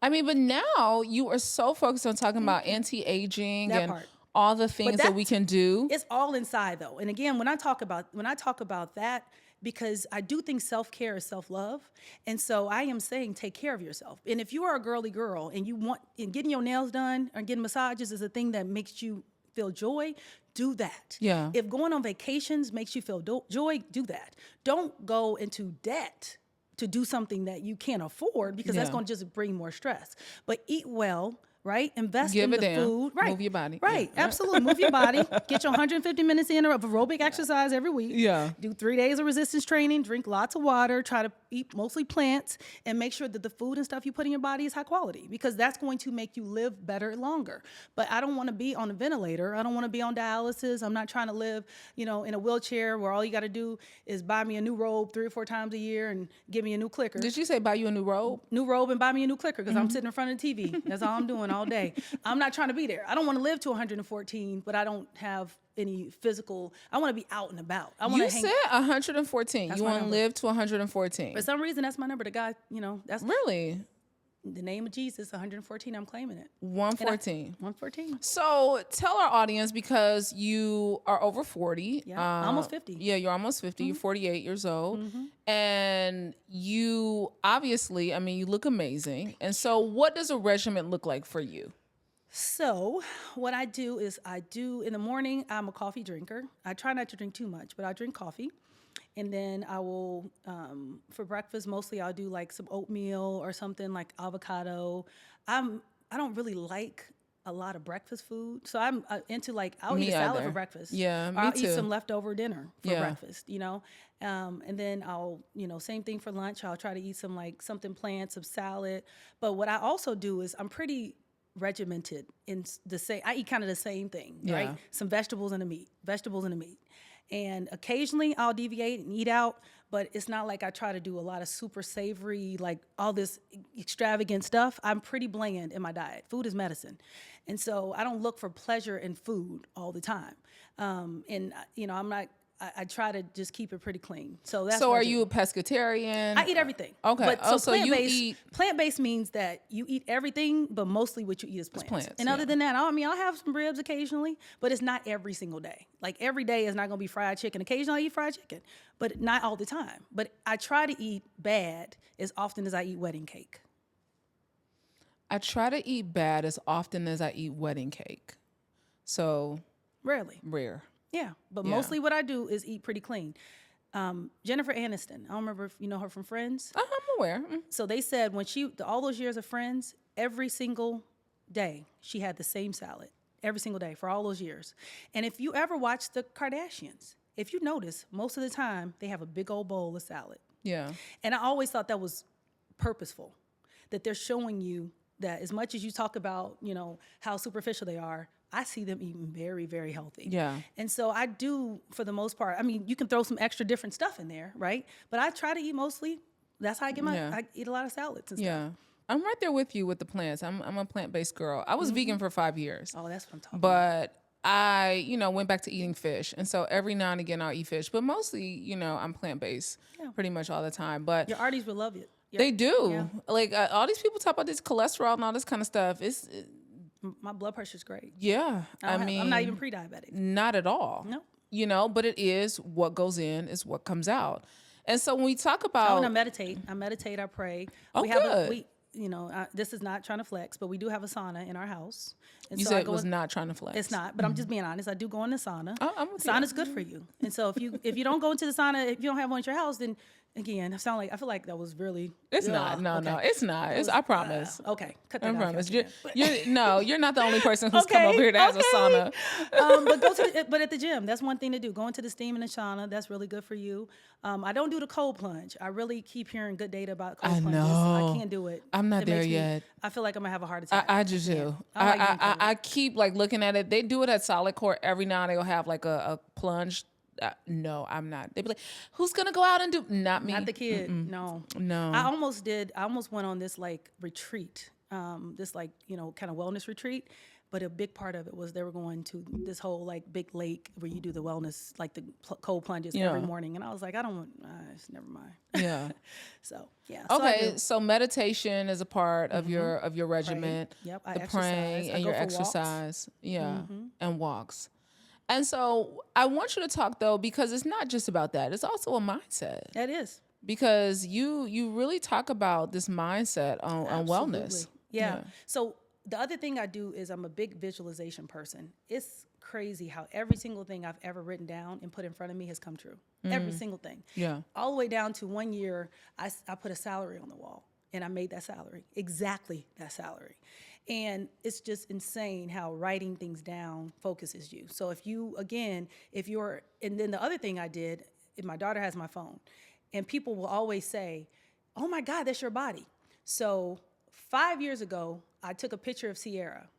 I mean, but now you are so focused on talking about anti-aging That and part. all the things that we can do. It's all inside though. And again, when I talk about that, because I do think self-care is self-love. And so I am saying take care of yourself. And if you are a girly girl and and getting your nails done or getting massages is a thing that makes you feel joy, do that. Yeah. If going on vacations makes you feel joy, do that. Don't go into debt to do something that you can't afford because that's Yeah. going to just bring more stress. But eat well, right? Invest Give in a the damn. food. Right. Move your body. Right. Yeah. Absolutely. Move your body. Get your 150 minutes in of aerobic exercise every week. Yeah. Do 3 days of resistance training. Drink lots of water. Try to eat mostly plants and make sure that the food and stuff you put in your body is high quality because that's going to make you live better longer. But I don't want to be on a ventilator. I don't want to be on dialysis. I'm not trying to live, in a wheelchair where all you got to do is buy me a new robe 3 or 4 times a year and give me a new clicker. Did you say buy you a new robe? New robe and buy me a new clicker because I'm sitting in front of the TV. That's all I'm doing all day. I'm not trying to be there. I don't want to live to 114, but I don't have any physical. I want to be out and about. I want You to hang. said 114. That's You my want to number. live to 114. For some reason, that's my number. The guy, that's Really? the name of Jesus. 114. I'm claiming it. 114. 114. So tell our audience, because you are over 40. Yeah, almost 50. Yeah, you're almost 50. You're 48 years old. And you obviously, I mean, you look amazing. And so what does a regimen look like for you? So what I do is in the morning, I'm a coffee drinker. I try not to drink too much, but I drink coffee. And then I will, for breakfast, mostly I'll do like some oatmeal or something like avocado. I don't really like a lot of breakfast food. So I'm into I'll Me eat a salad either. for breakfast. Yeah, or me I'll too. eat some leftover dinner for Yeah. breakfast, and then I'll, same thing for lunch. I'll try to eat some something planned, some salad. But what I also do is I'm pretty regimented in I eat kind of the same thing, right? Yeah. Some vegetables and a meat. And occasionally I'll deviate and eat out, but it's not like I try to do a lot of super savory, like all this extravagant stuff. I'm pretty bland in my diet. Food is medicine. And so I don't look for pleasure in food all the time. I'm not, I try to just keep it pretty clean. So that's So what I are do. you a pescatarian? I eat everything. Okay. But So you eat. plant-based means that you eat everything, but mostly what you eat is plants. plants, And other yeah. than that, I'll have some ribs occasionally, but it's not every single day. Like every day is not going to be fried chicken. Occasionally I eat fried chicken, but not all the time. But I try to eat bad as often as I eat wedding cake. I try to eat bad as often as I eat wedding cake. So Rarely. rare. Yeah, but Yeah. mostly what I do is eat pretty clean. Jennifer Aniston, I don't remember if you know her from Friends. I'm aware. So they said when all those years of Friends, every single day she had the same salad every single day for all those years. And if you ever watch the Kardashians, if you notice, most of the time they have a big old bowl of salad. Yeah. And I always thought that was purposeful, that they're showing you that as much as you talk about, how superficial they are, I see them eating very, very healthy. Yeah. And so I do, for the most part, I mean, you can throw some extra different stuff in there, right? But I try to eat mostly, that's how I get I eat a lot of salads and stuff. Yeah. I'm right there with you with the plants. I'm a plant-based girl. I was vegan for 5 years. Oh, that's what I'm talking about. But I, went back to eating fish. And so every now and again I'll eat fish. But mostly, I'm plant-based pretty much all the time. But Your arties will love it. they do. Yeah. Like all these people talk about this cholesterol and all this kind of stuff. My blood pressure's great. Yeah. I'm not even pre-diabetic. Not at all. No. But it is what goes in is what comes out. And so when we talk about... I want to meditate. I pray. Oh, good. This is not trying to flex, but we do have a sauna in our house. And You so said I it go was in- not trying to flex. It's not, but I'm just being honest. I do go in the sauna. Oh, I'm with you. Sauna's good for you. And so if you don't go into the sauna, if you don't have one at your house, then again, I feel like that was really. It's not. No, it's not. I promise. Okay, cut that I out. promise. You're not the only person who's come over here that has a sauna. But at the gym, that's one thing to do. Go into the steam and the sauna. That's really good for you. I don't do the cold plunge. I really keep hearing good data about cold plunges. know. I can't do it. I'm not It there makes me- yet. I feel like I'm gonna have a heart attack. I just do. I like getting cold. I keep looking at it. They do it at Solid Core every now and then. They'll have a plunge. No, I'm not. They be like, "Who's gonna go out and do?" Not me. Not the kid. No. No. I almost did. I almost went on this retreat, this kind of wellness retreat. But a big part of it was they were going to this whole like big lake where you do the wellness, like the cold plunges every morning. And I was like, I don't want, never mind. Yeah. So yeah. Okay. So meditation is a part of your regimen. Right. Yep. I the exercise. praying I and go your for walks. exercise. Yeah. And walks. And so I want you to talk though, because it's not just about that. It's also a mindset. That is. Because you really talk about this mindset on wellness. Yeah. So the other thing I do is I'm a big visualization person. It's crazy how every single thing I've ever written down and put in front of me has come true. Every single thing. Yeah. All the way down to one year, I put a salary on the wall and I made that salary, exactly that salary. And it's just insane how writing things down focuses you. So and then the other thing I did, if my daughter has my phone, and people will always say, oh my God, that's your body. So 5 years ago, I took a picture of Sierra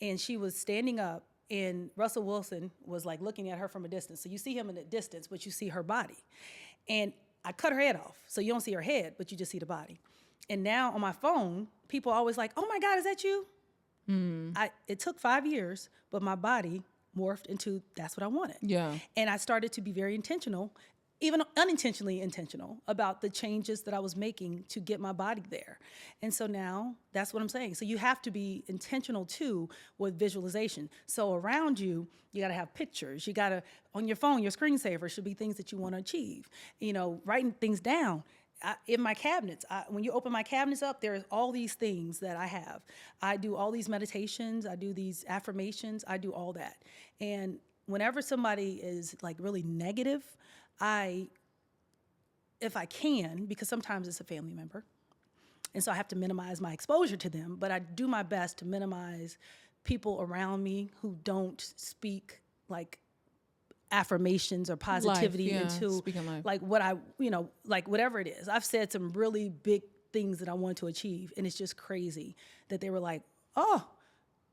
and she was standing up and Russell Wilson was like looking at her from a distance. So you see him in the distance, but you see her body. And I cut her head off. So you don't see her head, but you just see the body. And now on my phone, people are always like, oh my God, is that you? It took 5 years, but my body morphed into that's what I wanted. Yeah. And I started to be very intentional, even unintentionally intentional about the changes that I was making to get my body there. And so now that's what I'm saying. So you have to be intentional too with visualization. So around you, you got to have pictures. You got to, on your phone, your screensaver should be things that you want to achieve. Writing things down. In my cabinets, when you open my cabinets up, there's all these things that I have. I do all these meditations. I do these affirmations. I do all that. And whenever somebody is like really negative, if I can, because sometimes it's a family member, and so I have to minimize my exposure to them, but I do my best to minimize people around me who don't speak like affirmations or positivity into like what like whatever it is. I've said some really big things that I want to achieve, and it's just crazy that they were like, oh,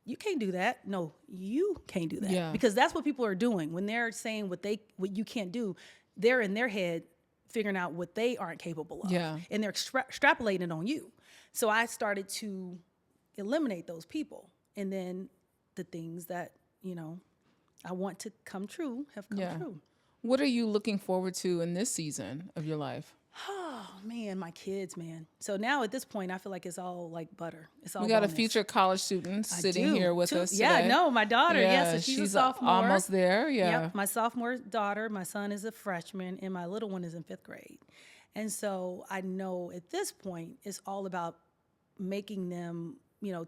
you can't do that. No, you can't do that. Yeah. Because that's what people are doing when they're saying what you can't do. They're in their head figuring out what they aren't capable of. Yeah. And they're extrapolating it on you. So I started to eliminate those people. And then the things that, I want to come true have come true. What are you looking forward to in this season of your life? Oh, man, my kids, man. So now at this point, I feel like it's all like butter. It's all We got bonus. a future college student sitting here with us today. Yeah, no, my daughter. Yeah, so she's a she's sophomore. almost there. Yeah. Yep, my sophomore daughter. My son is a freshman, and my little one is in 5th grade. And so I know at this point, it's all about making them,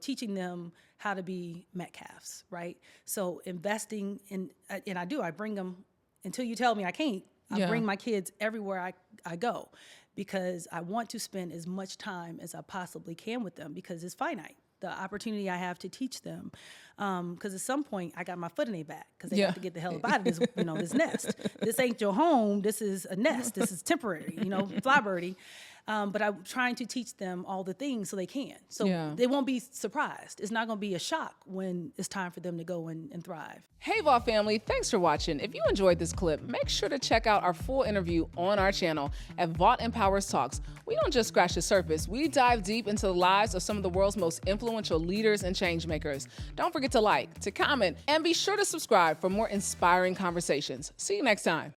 teaching them how to be Metcalfes, right? So investing in, and I bring them, until you tell me I can't, I bring my kids everywhere I go, because I want to spend as much time as I possibly can with them, because it's finite, the opportunity I have to teach them. Because at some point I got my foot in their back, because they have to get the hell up out of this, this nest. This ain't your home. This is a nest. This is temporary, fly birdie. But I'm trying to teach them all the things so they can. So they won't be surprised. It's not going to be a shock when it's time for them to go and thrive. Hey, Vault family, thanks for watching. If you enjoyed this clip, make sure to check out our full interview on our channel at Vault Empowers Talks. We don't just scratch the surface. We dive deep into the lives of some of the world's most influential leaders and change makers. Don't forget to like, to comment, and be sure to subscribe for more inspiring conversations. See you next time.